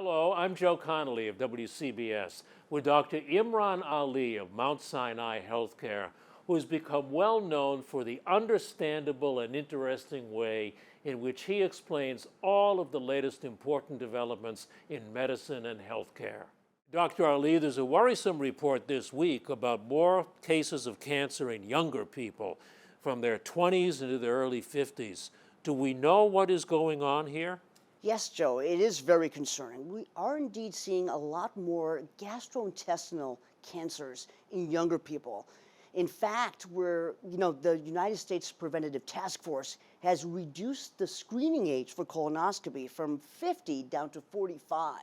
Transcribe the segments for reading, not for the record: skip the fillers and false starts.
Hello, I'm Joe Connolly of WCBS with Dr. Imran Ali of Mount Sinai Healthcare, who has become well known for the understandable and interesting way in which he explains all of the latest important developments in medicine and healthcare. Dr. Ali, there's a worrisome report this week about more cases of cancer in younger people from their 20s into their early 50s. Do we know what is going on here? Yes, Joe, it is very concerning. We are indeed seeing a lot more gastrointestinal cancers in younger people. In fact, the United States Preventative Task Force has reduced the screening age for colonoscopy from 50 down to 45,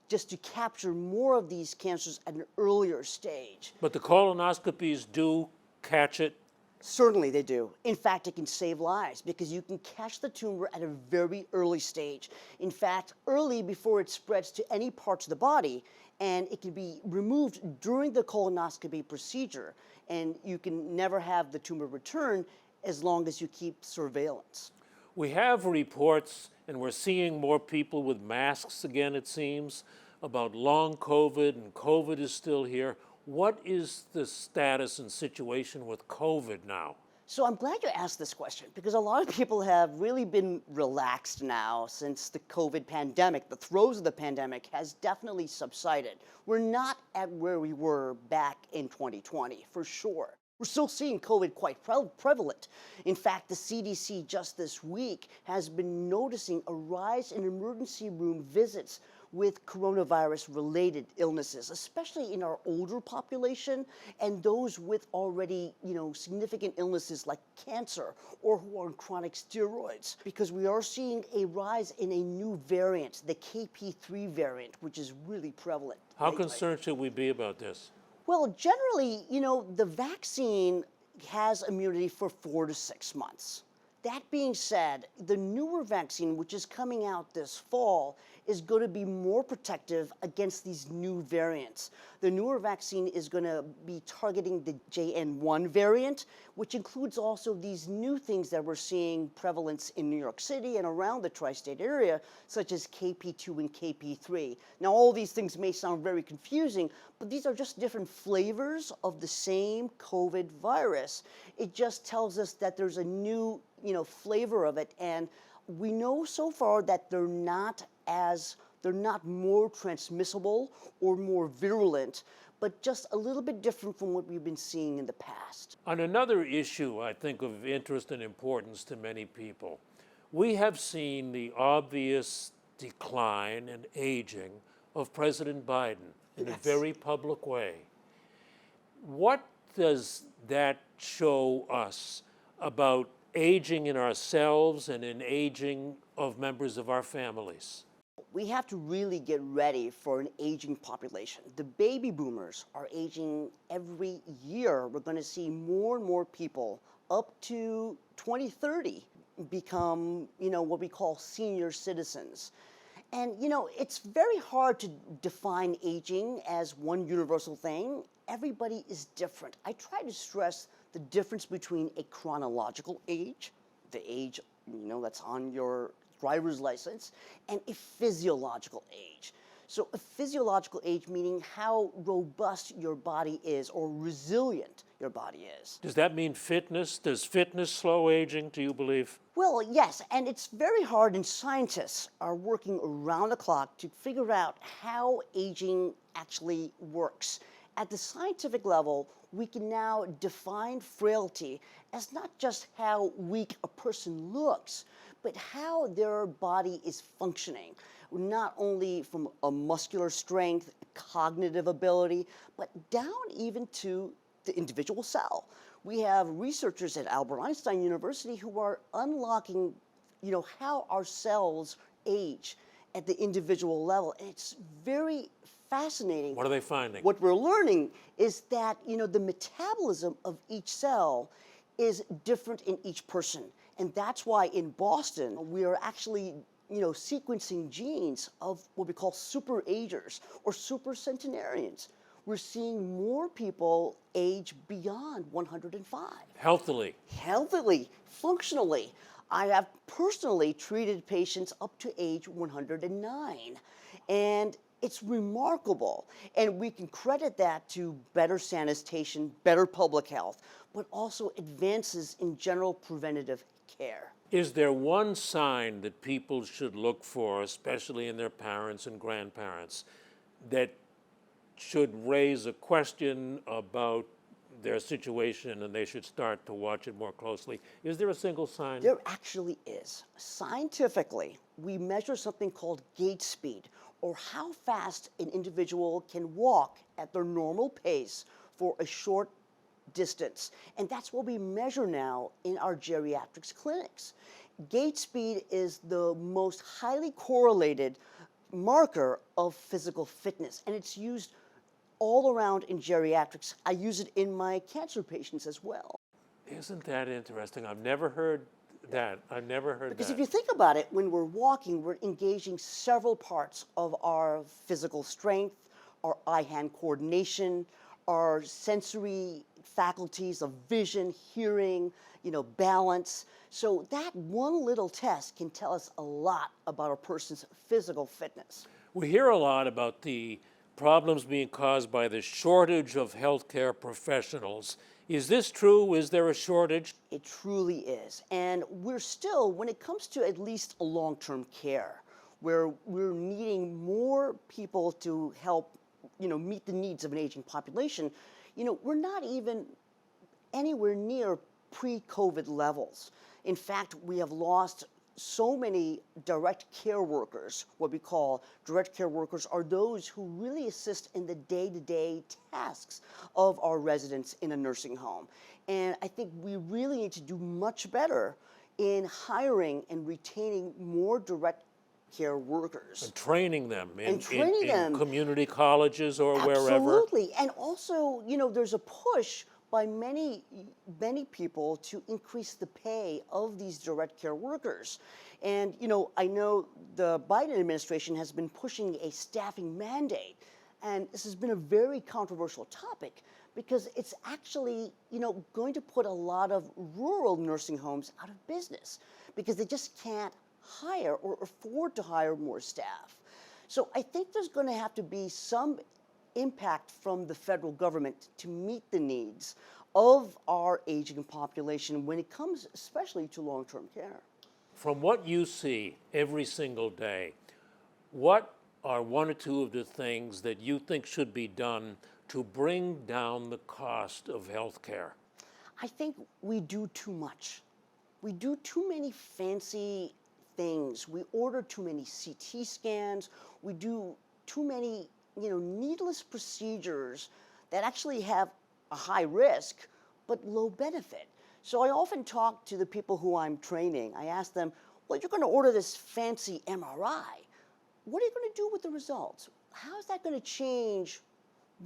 just to capture more of these cancers at an earlier stage. But the colonoscopies do catch it. Certainly they do. In fact, it can save lives because you can catch the tumor at a very early stage. In fact, early before it spreads to any parts of the body, and it can be removed during the colonoscopy procedure, and you can never have the tumor return as long as you keep surveillance. We have reports, and we're seeing more people with masks again, it seems, about long COVID, and COVID is still here. What is the status and situation with COVID now? So I'm glad you asked this question because a lot of people have really been relaxed now since the COVID pandemic. The throes of the pandemic has definitely subsided. We're not at where we were back in 2020, for sure. We're still seeing COVID quite prevalent. In fact, the CDC just this week has been noticing a rise in emergency room visits with coronavirus-related illnesses, especially in our older population and those with already, significant illnesses like cancer or who are on chronic steroids. Because we are seeing a rise in a new variant, the KP3 variant, which is really prevalent. How concerned should we be about this? Well, generally, the vaccine has immunity for 4 to 6 months. That being said, the newer vaccine, which is coming out this fall, is going to be more protective against these new variants. The newer vaccine is going to be targeting the JN1 variant, which includes also these new things that we're seeing prevalence in New York City and around the tri-state area, such as KP2 and KP3. Now, all these things may sound very confusing, but these are just different flavors of the same COVID virus. It just tells us that there's a new flavor of it, and we know so far that they're not more transmissible or more virulent, but just a little bit different from what we've been seeing in the past. On another issue, I think of interest and importance to many people, we have seen the obvious decline and aging of President Biden in a very public way. What does that show us about aging in ourselves and in aging of members of our families? We have to really get ready for an aging population. The baby boomers are aging every year. We're going to see more and more people up to 2030 become, what we call senior citizens. And, it's very hard to define aging as one universal thing. Everybody is different. I try to stress the difference between a chronological age, the age, that's on your driver's license, and a physiological age. So a physiological age meaning how robust your body is or resilient your body is. Does that mean fitness? Does fitness slow aging, do you believe? Well, yes, and it's very hard, and scientists are working around the clock to figure out how aging actually works. At the scientific level, we can now define frailty as not just how weak a person looks, but how their body is functioning, not only from a muscular strength, cognitive ability, but down even to the individual cell. We have researchers at Albert Einstein University who are unlocking, how our cells age at the individual level. And it's very fascinating. What are they finding? What we're learning is that, the metabolism of each cell is different in each person. And that's why in Boston, we are actually, sequencing genes of what we call super agers or super centenarians. We're seeing more people age beyond 105. Healthily. Healthily, functionally. I have personally treated patients up to age 109, and it's remarkable. And we can credit that to better sanitation, better public health, but also advances in general preventative care. Is there one sign that people should look for, especially in their parents and grandparents, that should raise a question about their situation and they should start to watch it more closely? Is there a single sign? There actually is. Scientifically, we measure something called gait speed, or how fast an individual can walk at their normal pace for a short distance. And that's what we measure now in our geriatrics clinics. Gait speed is the most highly correlated marker of physical fitness, and it's used all around in geriatrics. I use it in my cancer patients as well. Isn't that interesting? I've never heard that. I've never heard Because that. if you think about it, when we're walking, we're engaging several parts of our physical strength, our eye-hand coordination, our sensory faculties of vision, hearing, balance. So that one little test can tell us a lot about a person's physical fitness. We hear a lot about the problems being caused by the shortage of healthcare professionals. Is this true? Is there a shortage? It truly is. And we're still, when it comes to at least a long-term care, where we're needing more people to help, meet the needs of an aging population, we're not even anywhere near pre-COVID levels. In fact, we have lost so many direct care workers. What we call direct care workers are those who really assist in the day-to-day tasks of our residents in a nursing home. And I think we really need to do much better in hiring and retaining more direct care workers. And training them in them. Community colleges or wherever? Absolutely. And also, there's a push by many people to increase the pay of these direct care workers. And, I know the Biden administration has been pushing a staffing mandate, and this has been a very controversial topic because it's actually, going to put a lot of rural nursing homes out of business because they just can't hire or afford to hire more staff. So I think there's going to have to be some impact from the federal government to meet the needs of our aging population when it comes especially to long-term care. From what you see every single day, what are one or two of the things that you think should be done to bring down the cost of health care? I think we do too much. We do too many fancy things. We order too many CT scans. We do too many, needless procedures that actually have a high risk but low benefit. So I often talk to the people who I'm training. I ask them, well, you're going to order this fancy MRI. What are you going to do with the results? How is that going to change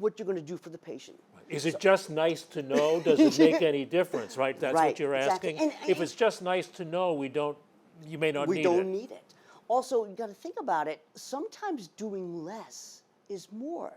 what you're going to do for the patient? Is it just nice to know? Does it make any difference, right? That's Right, what you're exactly. asking? If it's just nice to know, you may not need it. We don't need it. Also, you got to think about it. Sometimes doing less is more.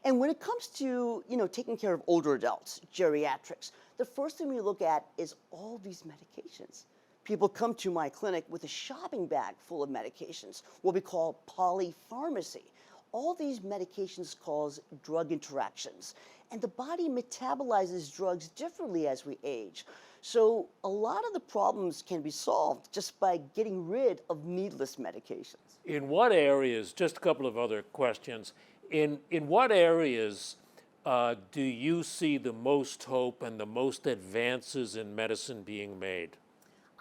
And when it comes to, taking care of older adults, geriatrics, the first thing we look at is all these medications. People come to my clinic with a shopping bag full of medications, what we call polypharmacy. All these medications cause drug interactions, and the body metabolizes drugs differently as we age. So a lot of the problems can be solved just by getting rid of needless medications. In what areas, just a couple of other questions, in what areas do you see the most hope and the most advances in medicine being made?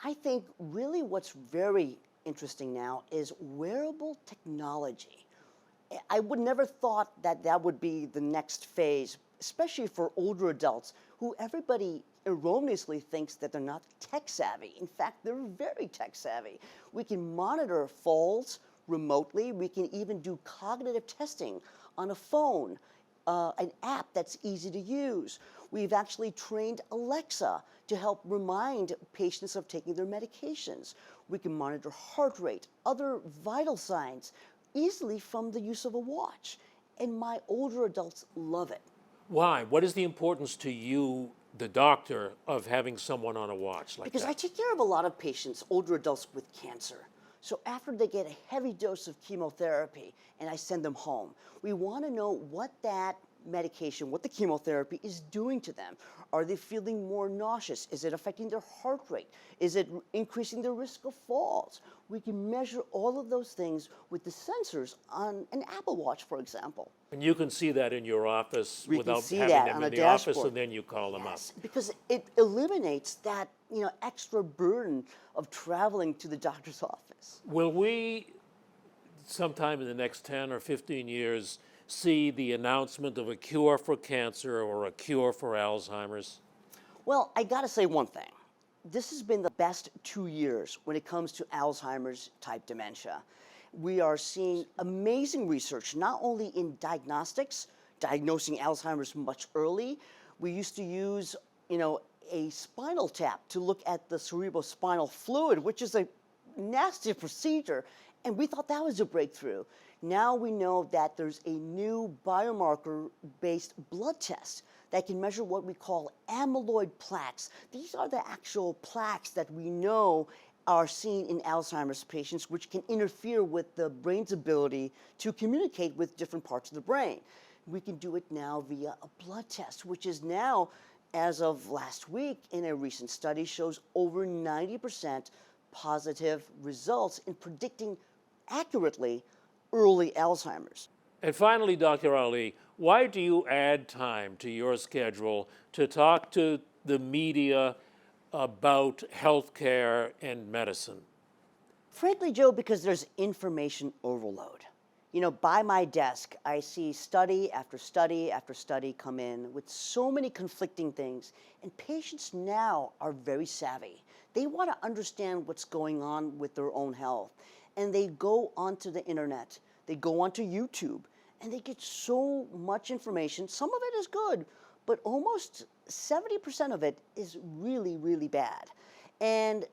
I think really what's very interesting now is wearable technology. I would never thought that would be the next phase, especially for older adults who everybody erroneously thinks that they're not tech savvy. In fact, they're very tech savvy. We can monitor falls remotely. We can even do cognitive testing on a phone, an app that's easy to use. We've actually trained Alexa to help remind patients of taking their medications. We can monitor heart rate, other vital signs easily from the use of a watch. And my older adults love it. Why? What is the importance to you the doctor of having someone on a watch like Because I that? take care of a lot of patients, older adults with cancer. So after they get a heavy dose of chemotherapy and I send them home, we want to know what that medication, what the chemotherapy is doing to them. Are they feeling more nauseous? Is it affecting their heart rate? Is it increasing their risk of falls? We can measure all of those things with the sensors on an Apple Watch, for example. And you can see that in your office We can without see having that them on in a the office, dashboard. and then you call them up. Yes, because it eliminates that extra burden of traveling to the doctor's office. Will we, sometime in the next 10 or 15 years, see the announcement of a cure for cancer or a cure for Alzheimer's? Well, I got to say one thing. This has been the best 2 years when it comes to Alzheimer's type dementia. We are seeing amazing research, not only in diagnostics, diagnosing Alzheimer's much early. We used to use, a spinal tap to look at the cerebrospinal fluid, which is a nasty procedure, and we thought that was a breakthrough. Now we know that there's a new biomarker-based blood test that can measure what we call amyloid plaques. These are the actual plaques that we know are seen in Alzheimer's patients, which can interfere with the brain's ability to communicate with different parts of the brain. We can do it now via a blood test, which is now, as of last week, in a recent study, shows over 90% positive results in predicting accurately early Alzheimer's. And finally, Dr. Ali, why do you add time to your schedule to talk to the media about healthcare and medicine? Frankly, Joe, because there's information overload. By my desk, I see study after study after study come in with so many conflicting things, and patients now are very savvy. They want to understand what's going on with their own health, and they go onto the internet, they go onto YouTube, and they get so much information. Some of it is good, but almost 70% of it is really, really bad. And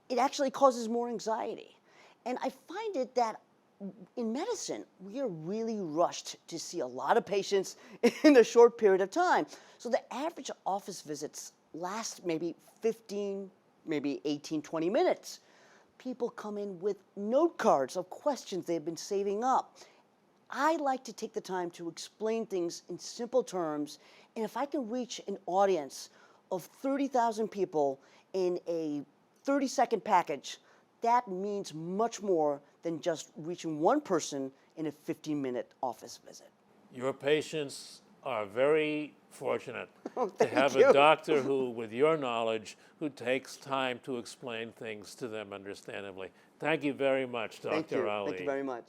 it actually causes more anxiety. And I find it that in medicine, we are really rushed to see a lot of patients in a short period of time. So the average office visits last maybe 15, maybe 18, 20 minutes. People come in with note cards of questions they've been saving up. I like to take the time to explain things in simple terms, and if I can reach an audience of 30,000 people in a 30-second package, that means much more than just reaching one person in a 15-minute office visit. Your patients are very fortunate to Thank have you. a doctor who, with your knowledge, who takes time to explain things to them understandably. Thank you very much, Thank Dr. you. Ali. Thank you very much.